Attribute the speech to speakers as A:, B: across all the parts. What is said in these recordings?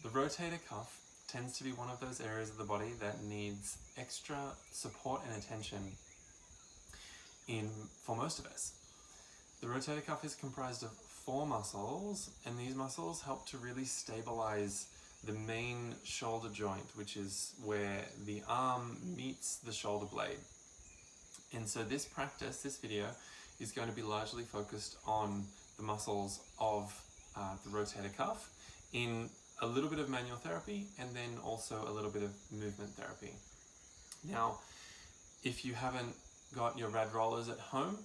A: The rotator cuff tends to be one of those areas of the body that needs extra support and attention for most of us. The rotator cuff is comprised of 4 muscles, and these muscles help to really stabilize the main shoulder joint, which is where the arm meets the shoulder blade. And so this video, is going to be largely focused on the muscles of the rotator cuff in a little bit of manual therapy and then also a little bit of movement therapy. Now, if you haven't got your rad rollers at home,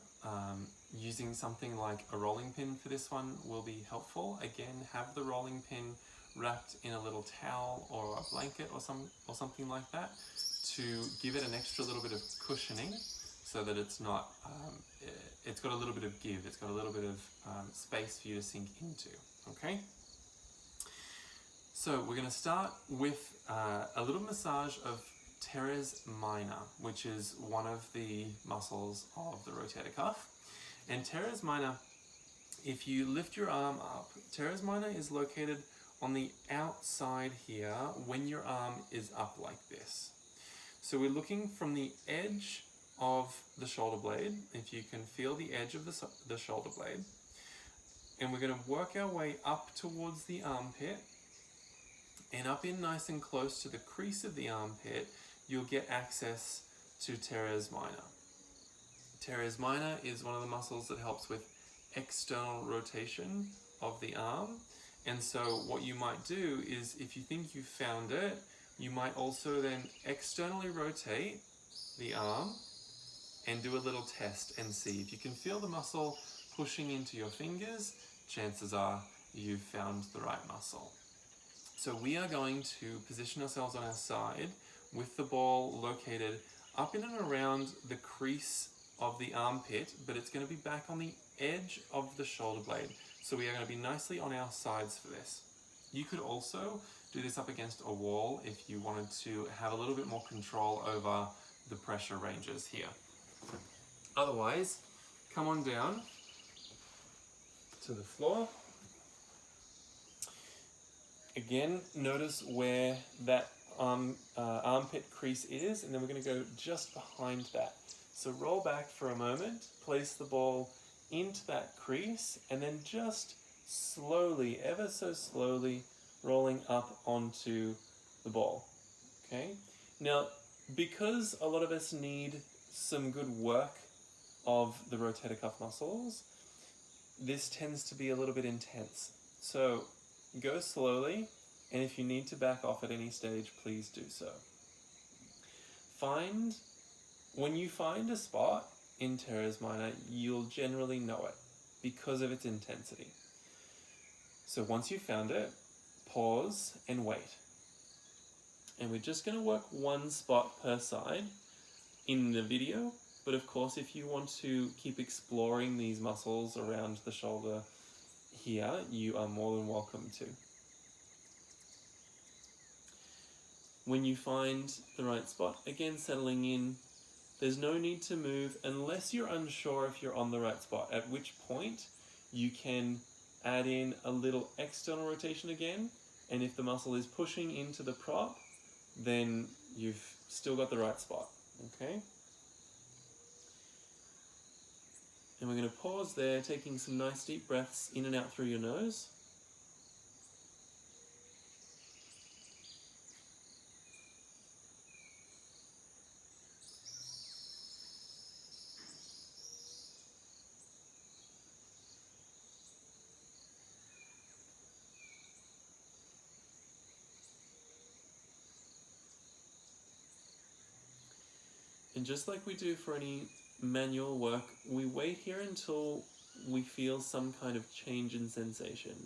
A: using something like a rolling pin for this one will be helpful. Again, have the rolling pin wrapped in a little towel or a blanket or something like that to give it an extra little bit of cushioning, so that it's not, it's got a little bit of give, it's got a little bit of space for you to sink into, okay? So we're going to start with a little massage of teres minor, which is one of the muscles of the rotator cuff. And teres minor, if you lift your arm up, teres minor is located on the outside here when your arm is up like this. So we're looking from the edge of the shoulder blade, if you can feel the edge of the shoulder blade, and we're going to work our way up towards the armpit, and up in nice and close to the crease of the armpit, you'll get access to teres minor. Teres minor is one of the muscles that helps with external rotation of the arm, and so what you might do is, if you think you've found it, you might also then externally rotate the arm and do a little test and see. If you can feel the muscle pushing into your fingers, chances are you've found the right muscle. So we are going to position ourselves on our side with the ball located up in and around the crease of the armpit, but it's going to be back on the edge of the shoulder blade. So we are going to be nicely on our sides for this. You could also do this up against a wall if you wanted to have a little bit more control over the pressure ranges here. Otherwise, come on down to the floor. Again, notice where that armpit crease is, and then we're going to go just behind that. So roll back for a moment, place the ball into that crease, and then just slowly, ever so slowly, rolling up onto the ball. Okay? Now, because a lot of us need some good work of the rotator cuff muscles, this tends to be a little bit intense. So go slowly, and if you need to back off at any stage, please do so. When you find a spot in teres minor, you'll generally know it because of its intensity. So once you've found it, pause and wait. And we're just going to work one spot per side in the video, but of course if you want to keep exploring these muscles around the shoulder here, you are more than welcome to. When you find the right spot, again settling in, there's no need to move unless you're unsure if you're on the right spot, at which point you can add in a little external rotation again, and if the muscle is pushing into the prop, then you've still got the right spot, okay? And we're going to pause there, taking some nice deep breaths in and out through your nose. And just like we do for any manual work, we wait here until we feel some kind of change in sensation.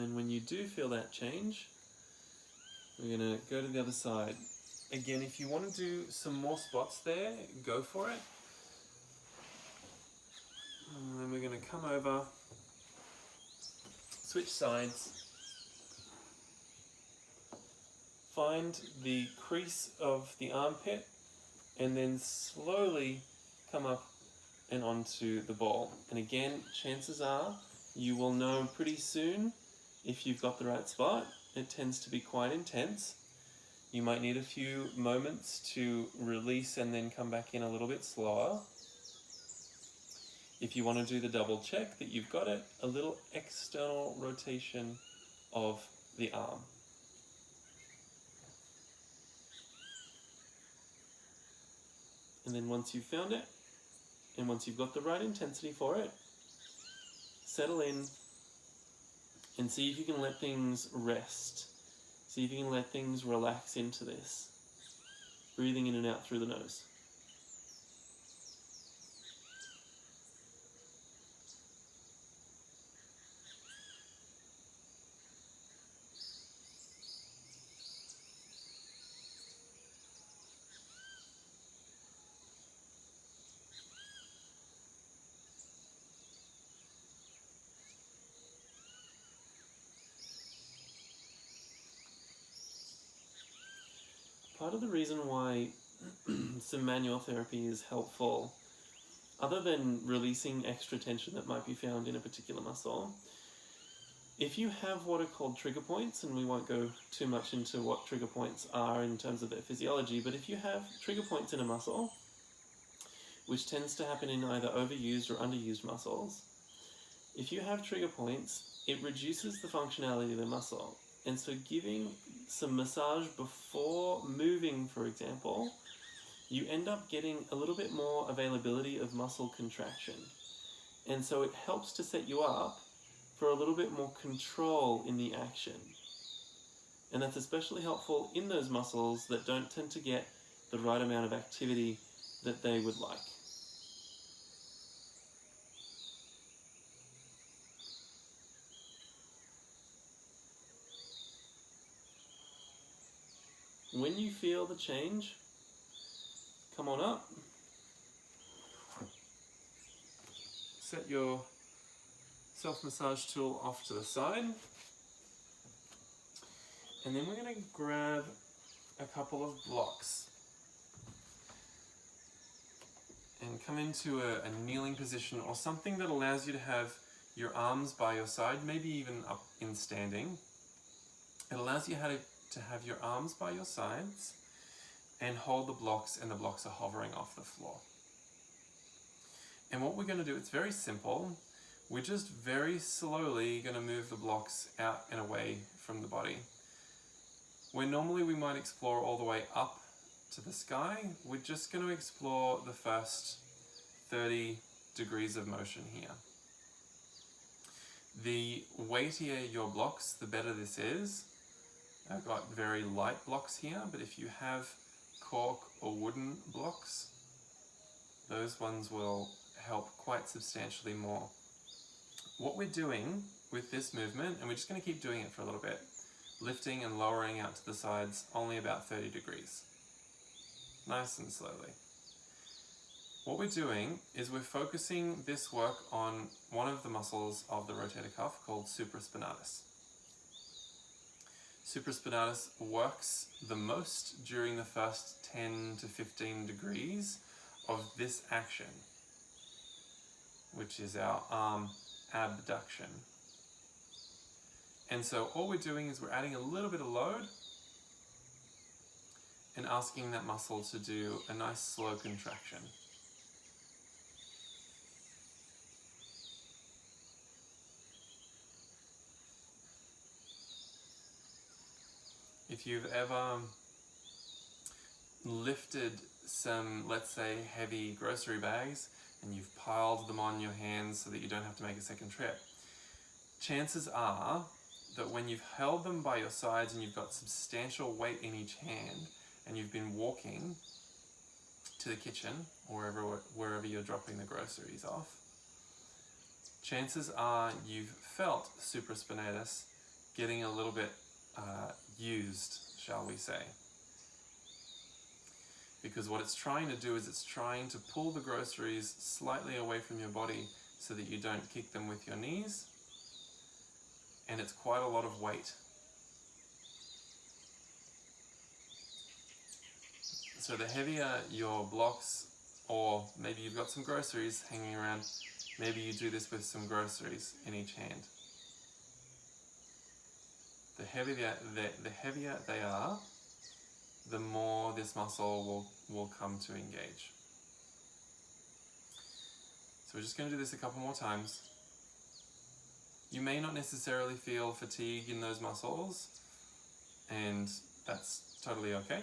A: then when you do feel that change, we're going to go to the other side. Again, if you want to do some more spots there, go for it. And then we're going to come over, switch sides, find the crease of the armpit, and then slowly come up and onto the ball. And again, chances are you will know pretty soon if you've got the right spot. It tends to be quite intense. You might need a few moments to release and then come back in a little bit slower. If you want to do the double check that you've got it, a little external rotation of the arm. And then once you've found it, and once you've got the right intensity for it, settle in and see if you can let things rest. See if you can let things relax into this. Breathing in and out through the nose. Part of the reason why some manual therapy is helpful, other than releasing extra tension that might be found in a particular muscle, if you have what are called trigger points, and we won't go too much into what trigger points are in terms of their physiology, but if you have trigger points in a muscle, which tends to happen in either overused or underused muscles, if you have trigger points, it reduces the functionality of the muscle. And so giving some massage before moving, for example, you end up getting a little bit more availability of muscle contraction. And so it helps to set you up for a little bit more control in the action. And that's especially helpful in those muscles that don't tend to get the right amount of activity that they would like. When you feel the change, come on up. Set your self-massage tool off to the side. And then we're going to grab a couple of blocks and come into a kneeling position or something that allows you to have your arms by your side, maybe even up in standing. It allows you to have your arms by your sides and hold the blocks, and the blocks are hovering off the floor. And what we're going to do, it's very simple. We're just very slowly going to move the blocks out and away from the body. Where normally we might explore all the way up to the sky, we're just going to explore the first 30 degrees of motion here. The weightier your blocks, the better this is. I've got very light blocks here, but if you have cork or wooden blocks, those ones will help quite substantially more. What we're doing with this movement, and we're just going to keep doing it for a little bit, lifting and lowering out to the sides, only about 30 degrees. Nice and slowly. What we're doing is we're focusing this work on one of the muscles of the rotator cuff called supraspinatus. Supraspinatus works the most during the first 10 to 15 degrees of this action, which is our arm abduction. And so all we're doing is we're adding a little bit of load and asking that muscle to do a nice slow contraction. If you've ever lifted some, let's say, heavy grocery bags and you've piled them on your hands so that you don't have to make a second trip, chances are that when you've held them by your sides and you've got substantial weight in each hand and you've been walking to the kitchen or wherever you're dropping the groceries off, chances are you've felt supraspinatus getting a little bit used, shall we say. Because what it's trying to do is it's trying to pull the groceries slightly away from your body so that you don't kick them with your knees. And it's quite a lot of weight. So the heavier your blocks, or maybe you've got some groceries hanging around, maybe you do this with some groceries in each hand. The heavier they are, the more this muscle will come to engage. So we're just going to do this a couple more times. You may not necessarily feel fatigue in those muscles, and that's totally okay.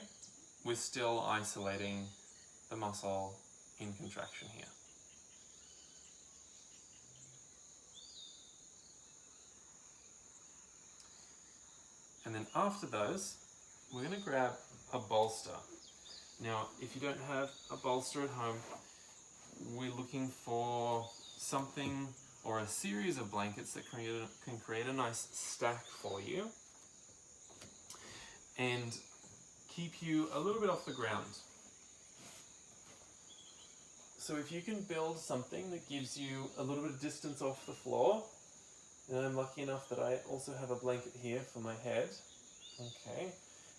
A: We're still isolating the muscle in contraction here. And then after those, we're going to grab a bolster. Now, if you don't have a bolster at home, we're looking for something or a series of blankets that can create a nice stack for you and keep you a little bit off the ground. So if you can build something that gives you a little bit of distance off the floor, and I'm lucky enough that I also have a blanket here for my head. Okay.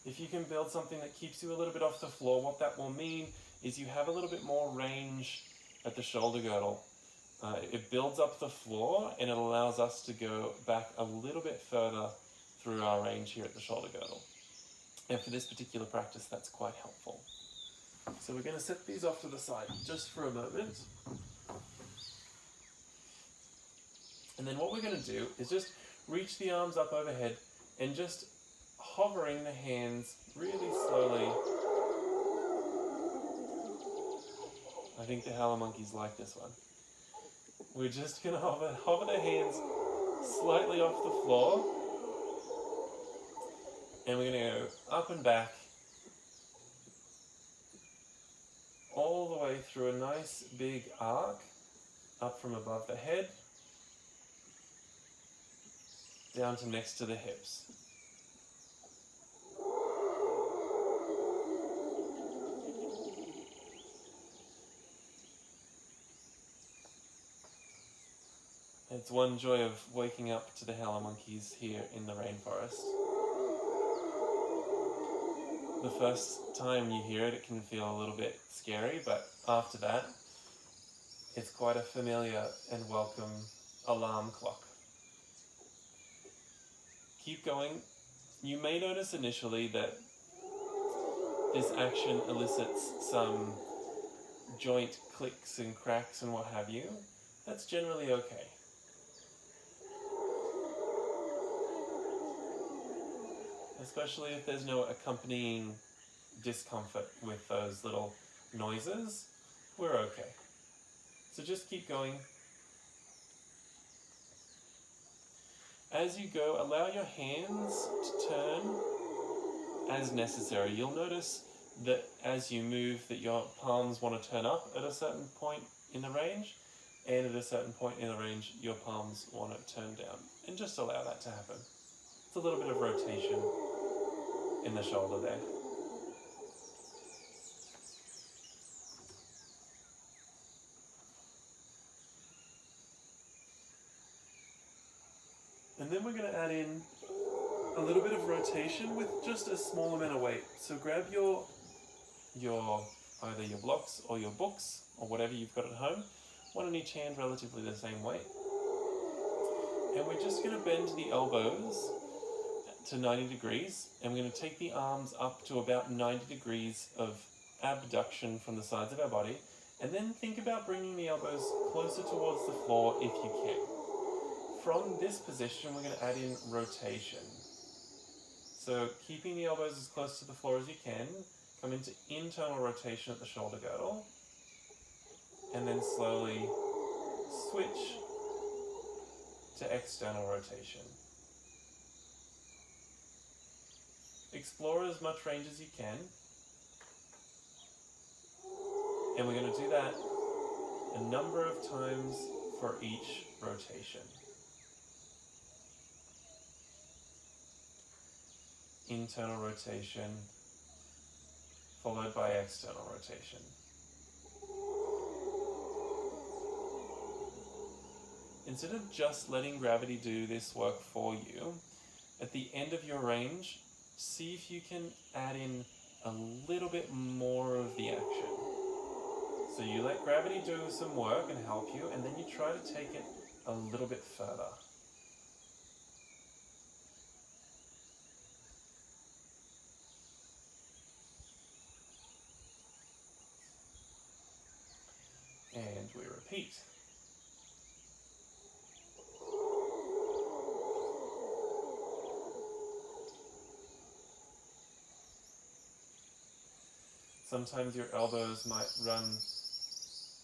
A: If you can build something that keeps you a little bit off the floor, what that will mean is you have a little bit more range at the shoulder girdle. It builds up the floor and it allows us to go back a little bit further through our range here at the shoulder girdle. And for this particular practice, that's quite helpful. So we're going to set these off to the side just for a moment. And then what we're going to do is just reach the arms up overhead and just hovering the hands really slowly. I think the howler monkeys like this one. We're just going to hover the hands slightly off the floor. And we're going to go up and back all the way through a nice big arc up from above the head down to next to the hips. It's one joy of waking up to the howler monkeys here in the rainforest. The first time you hear it, it can feel a little bit scary, but after that, it's quite a familiar and welcome alarm clock. Keep going. You may notice initially that this action elicits some joint clicks and cracks and what have you. That's generally okay. Especially if there's no accompanying discomfort with those little noises, we're okay. So just keep going. As you go, allow your hands to turn as necessary. You'll notice that as you move that your palms want to turn up at a certain point in the range, and at a certain point in the range your palms want to turn down. And just allow that to happen. It's a little bit of rotation in the shoulder there. And then we're going to add in a little bit of rotation with just a small amount of weight. So grab your either your blocks or your books or whatever you've got at home, one in each hand, relatively the same weight. And we're just going to bend the elbows to 90 degrees, and we're going to take the arms up to about 90 degrees of abduction from the sides of our body, and then think about bringing the elbows closer towards the floor if you can. From this position, we're going to add in rotation. So keeping the elbows as close to the floor as you can, come into internal rotation at the shoulder girdle, and then slowly switch to external rotation. Explore as much range as you can, and we're going to do that a number of times for each rotation. internal rotation, followed by external rotation. Instead of just letting gravity do this work for you, at the end of your range, see if you can add in a little bit more of the action. So you let gravity do some work and help you, and then you try to take it a little bit further. And we repeat. Sometimes your elbows might run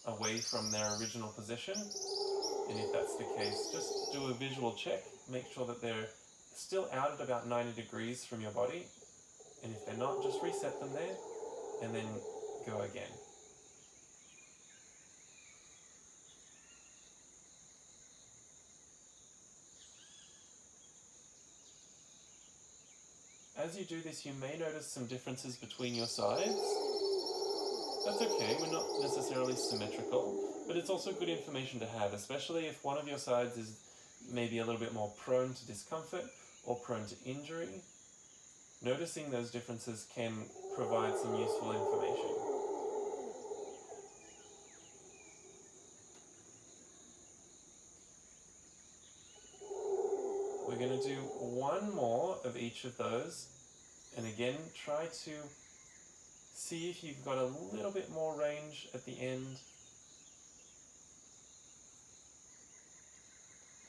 A: away from their original position, and if that's the case, just do a visual check. Make sure that they're still out at about 90 degrees from your body, and if they're not, just reset them there, and then go again. As you do this, you may notice some differences between your sides. That's okay, we're not necessarily symmetrical, but it's also good information to have, especially if one of your sides is maybe a little bit more prone to discomfort or prone to injury. Noticing those differences can provide some useful information. We're going to do one more of each of those, and again, try to see if you've got a little bit more range at the end.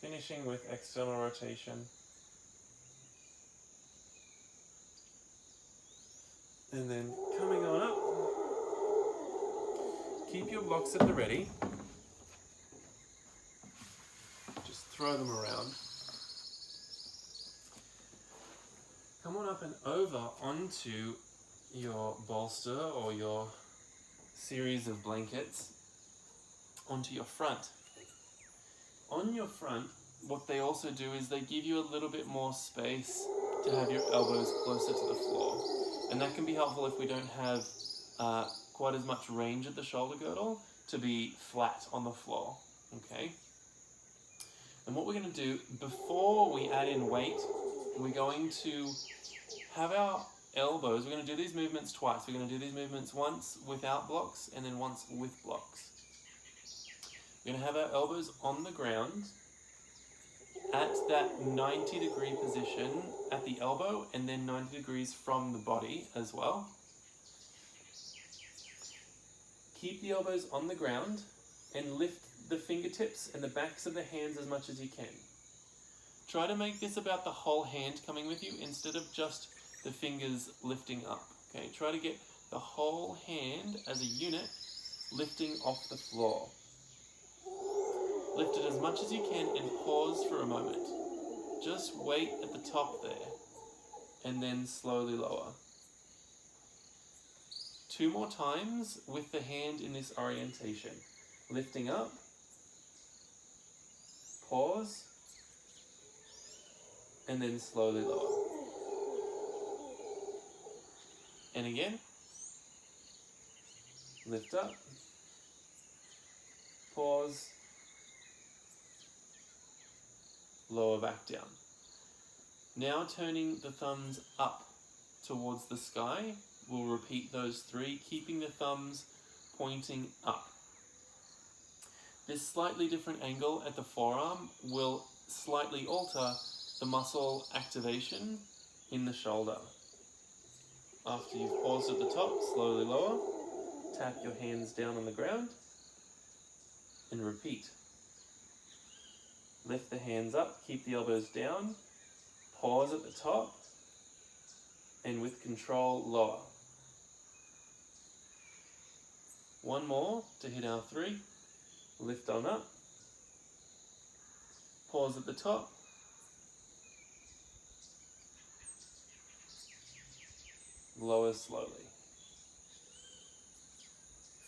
A: Finishing with external rotation. And then coming on up. Keep your blocks at the ready. Just throw them around. Come on up and over onto your bolster or your series of blankets onto your front. On your front, what they also do is they give you a little bit more space to have your elbows closer to the floor. And that can be helpful if we don't have quite as much range at the shoulder girdle to be flat on the floor, okay? And what we're going to do, before we add in weight, we're going to have our elbows, we're going to do these movements twice. We're going to do these movements once without blocks and then once with blocks. We're going to have our elbows on the ground at that 90-degree position at the elbow and then 90 degrees from the body as well. Keep the elbows on the ground and lift the fingertips and the backs of the hands as much as you can. Try to make this about the whole hand coming with you instead of just the fingers lifting up. Okay, try to get the whole hand as a unit lifting off the floor. Lift it as much as you can and pause for a moment. Just wait at the top there and then slowly lower. 2 more times with the hand in this orientation. Lifting up, pause, and then slowly lower. And again, lift up, pause, lower back down. Now turning the thumbs up towards the sky, we'll repeat those 3, keeping the thumbs pointing up. This slightly different angle at the forearm will slightly alter the muscle activation in the shoulder. After you've paused at the top, slowly lower, tap your hands down on the ground, and repeat. Lift the hands up, keep the elbows down, pause at the top, and with control, lower. 1 more to hit our 3. Lift on up, pause at the top, lower slowly.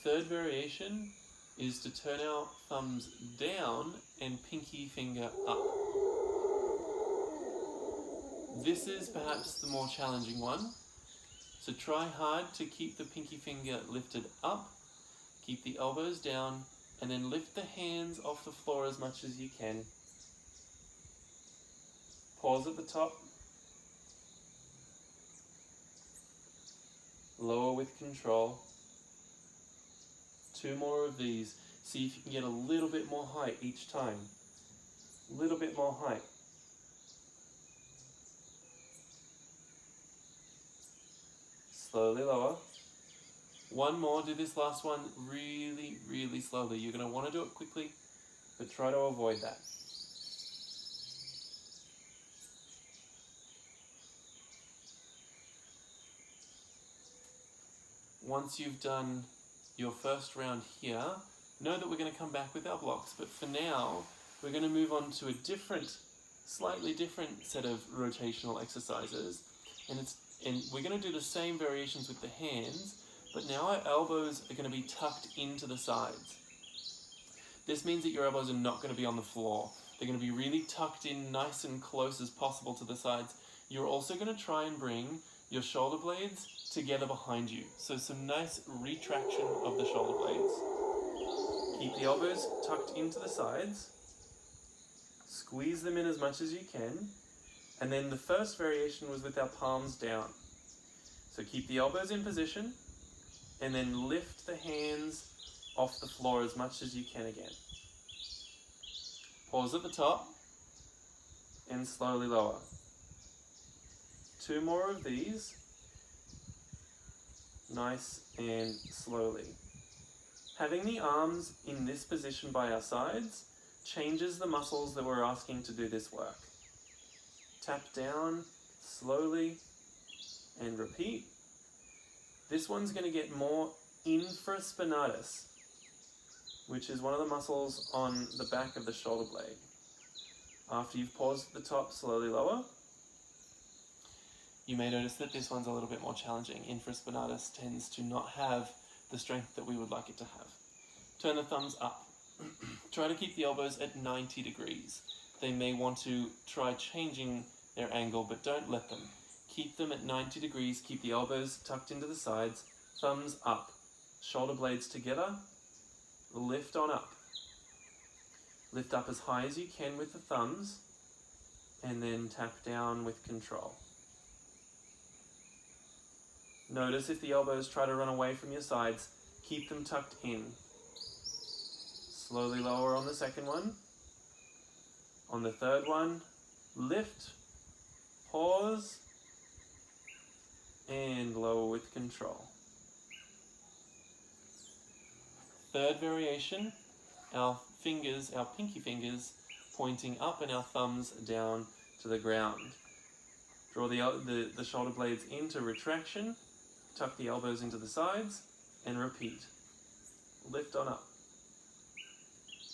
A: Third variation is to turn our thumbs down and pinky finger up. This is perhaps the more challenging one. So try hard to keep the pinky finger lifted up, keep the elbows down, and then lift the hands off the floor as much as you can. Pause at the top. Lower with control. 2 more of these. See if you can get a little bit more height each time. A little bit more height. Slowly lower. 1 more. Do this last one really, really slowly. You're going to want to do it quickly, but try to avoid that. Once you've done your first round here, know that we're going to come back with our blocks, but for now, we're going to move on to a slightly different set of rotational exercises, and we're going to do the same variations with the hands, but now our elbows are going to be tucked into the sides. This means that your elbows are not going to be on the floor. They're going to be really tucked in nice and close as possible to the sides. You're also going to try and bring your shoulder blades together behind you. So some nice retraction of the shoulder blades. Keep the elbows tucked into the sides. Squeeze them in as much as you can. And then the first variation was with our palms down. So keep the elbows in position and then lift the hands off the floor as much as you can again. Pause at the top and slowly lower. 2 more of these. Nice and slowly. Having the arms in this position by our sides changes the muscles that we're asking to do this work. Tap down slowly and repeat. This one's going to get more infraspinatus, which is one of the muscles on the back of the shoulder blade. After you've paused at the top, slowly lower. You may notice that this one's a little bit more challenging. Infraspinatus tends to not have the strength that we would like it to have. Turn the thumbs up. Try to keep the elbows at 90 degrees. They may want to try changing their angle, but don't let them. Keep them at 90 degrees. Keep the elbows tucked into the sides. Thumbs up. Shoulder blades together. Lift on up. Lift up as high as you can with the thumbs, and then tap down with control. Notice if the elbows try to run away from your sides, keep them tucked in. Slowly lower on the second one. On the third one, lift, pause, and lower with control. Third variation, our pinky fingers pointing up and our thumbs down to the ground. Draw the shoulder blades into retraction. Tuck the elbows into the sides and repeat. Lift on up.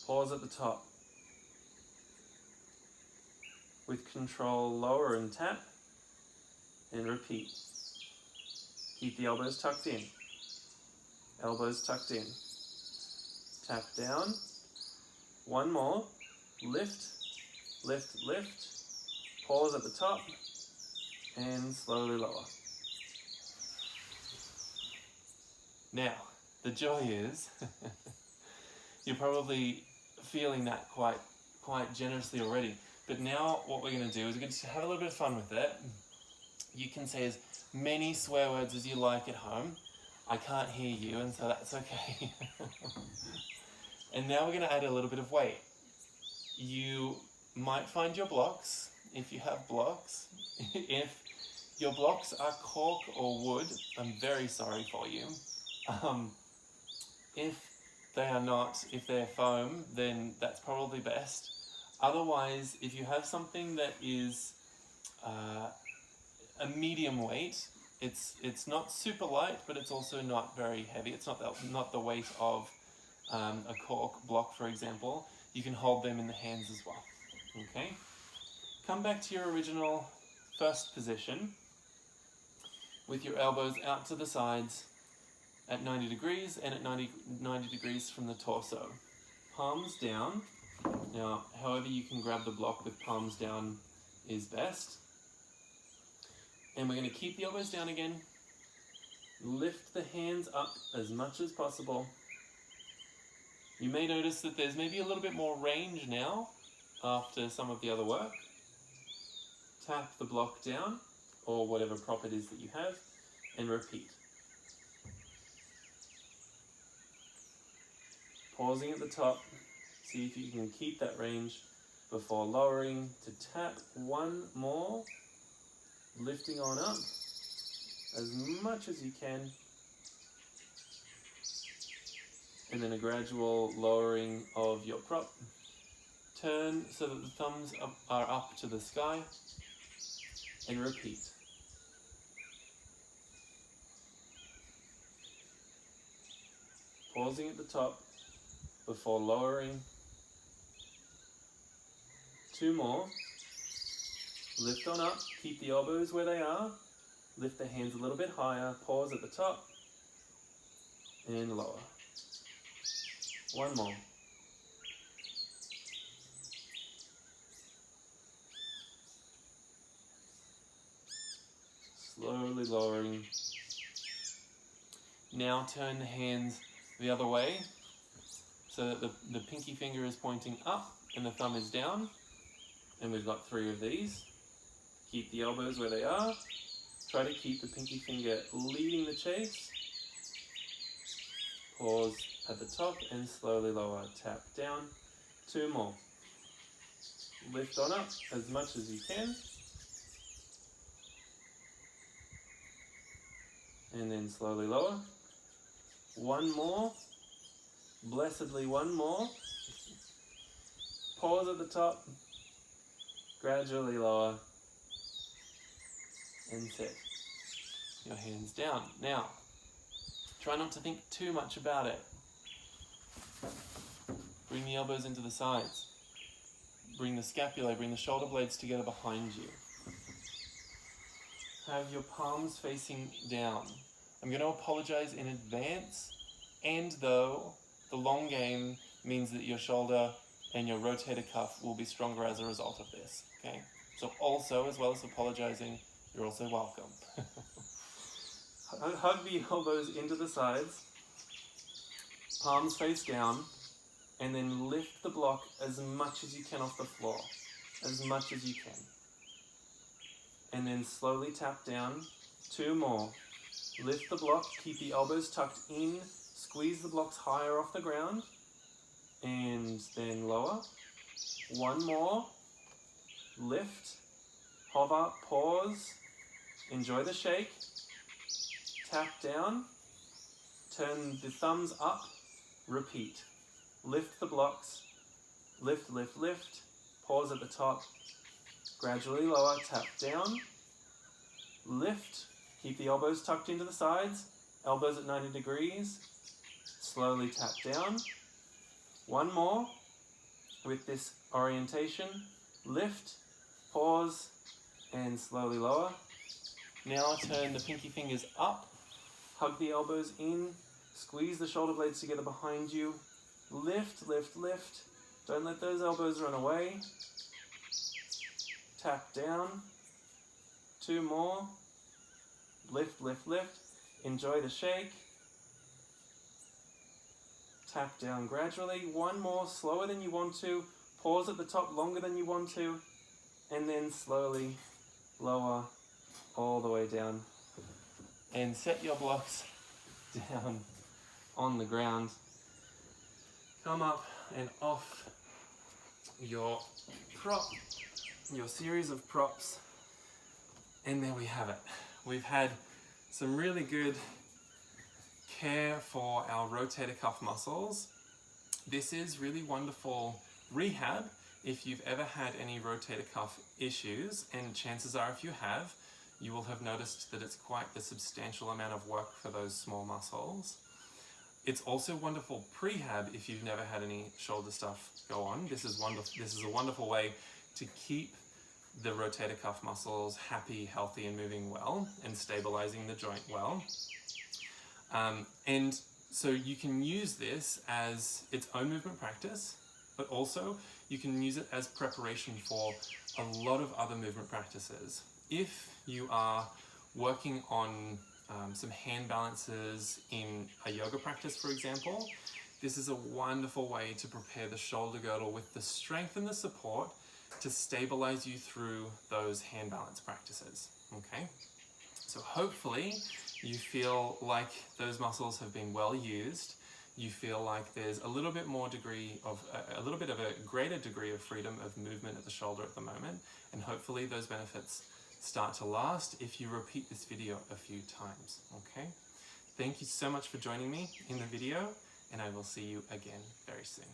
A: Pause at the top. With control, lower and tap and repeat. Keep the elbows tucked in. Elbows tucked in. Tap down. 1 more. Lift, lift, lift. Pause at the top and slowly lower. Now, the joy is, you're probably feeling that quite generously already. But now what we're going to do is we're going to have a little bit of fun with it. You can say as many swear words as you like at home. I can't hear you, and so that's okay. And now we're going to add a little bit of weight. You might find your blocks, if you have blocks. If your blocks are cork or wood, I'm very sorry for you. If they are not, if they're foam, then that's probably best. Otherwise, if you have something that is a medium weight, it's not super light, but it's also not very heavy. It's not the weight of a cork block, for example. You can hold them in the hands as well. Okay? Come back to your original first position with your elbows out to the sides at 90 degrees and at 90 degrees from the torso. Palms down. Now, however you can grab the block with palms down is best. And we're going to keep the elbows down again. Lift the hands up as much as possible. You may notice that there's maybe a little bit more range now after some of the other work. Tap the block down, or whatever prop it is that you have, and repeat. Pausing at the top, see if you can keep that range before lowering to tap one more, lifting on up as much as you can, and then a gradual lowering of your prop. Turn so that the thumbs are up to the sky, and repeat. Pausing at the top before lowering. 2 more. Lift on up, keep the elbows where they are. Lift the hands a little bit higher, pause at the top, and lower. 1 more. Slowly lowering. Now turn the hands the other way so that the pinky finger is pointing up and the thumb is down. And we've got 3 of these. Keep the elbows where they are. Try to keep the pinky finger leading the chase. Pause at the top and slowly lower. Tap down. 2 more. Lift on up as much as you can. And then slowly lower. 1 more. Blessedly 1 more. Pause at the top. Gradually lower. And set your hands down. Now, try not to think too much about it. Bring the elbows into the sides. Bring the scapula, bring the shoulder blades together behind you. Have your palms facing down. I'm going to apologize in advance, and though the long game means that your shoulder and your rotator cuff will be stronger as a result of this, okay? So also, as well as apologizing, you're also welcome. Hug the elbows into the sides, palms face down, and then lift the block as much as you can off the floor, as much as you can. And then slowly tap down. 2 more. Lift the block, keep the elbows tucked in, squeeze the blocks higher off the ground, and then lower. 1 more. Lift, hover, pause, enjoy the shake. Tap down, turn the thumbs up, repeat. Lift the blocks, lift, lift, lift, pause at the top, gradually lower, tap down, lift, keep the elbows tucked into the sides, elbows at 90 degrees, slowly tap down. 1 more with this orientation, lift, pause, and slowly lower. Now turn the pinky fingers up, hug the elbows in, squeeze the shoulder blades together behind you, lift, lift, lift. Don't let those elbows run away. Tap down. 2 more. Lift, lift, lift. Enjoy the shake. Tap down gradually. 1 more, slower than you want to. Pause at the top longer than you want to. And then slowly lower all the way down. And set your blocks down on the ground. Come up and off your prop, your series of props. And there we have it. We've had some really good care for our rotator cuff muscles. This is really wonderful rehab if you've ever had any rotator cuff issues, and chances are if you have, you will have noticed that it's quite a substantial amount of work for those small muscles. It's also wonderful prehab if you've never had any shoulder stuff go on. This is wonderful. This is a wonderful way to keep the rotator cuff muscles happy, healthy, and moving well, and stabilizing the joint well. And so you can use this as its own movement practice, but also you can use it as preparation for a lot of other movement practices. if you are working on some hand balances in a yoga practice, for example, this is a wonderful way to prepare the shoulder girdle with the strength and the support to stabilize you through those hand balance practices, okay? So hopefully you feel like those muscles have been well used. You feel like there's a little bit more degree of, a little bit of a greater degree of freedom of movement at the shoulder at the moment, and hopefully those benefits start to last if you repeat this video a few times, okay? Thank you so much for joining me in the video, and I will see you again very soon.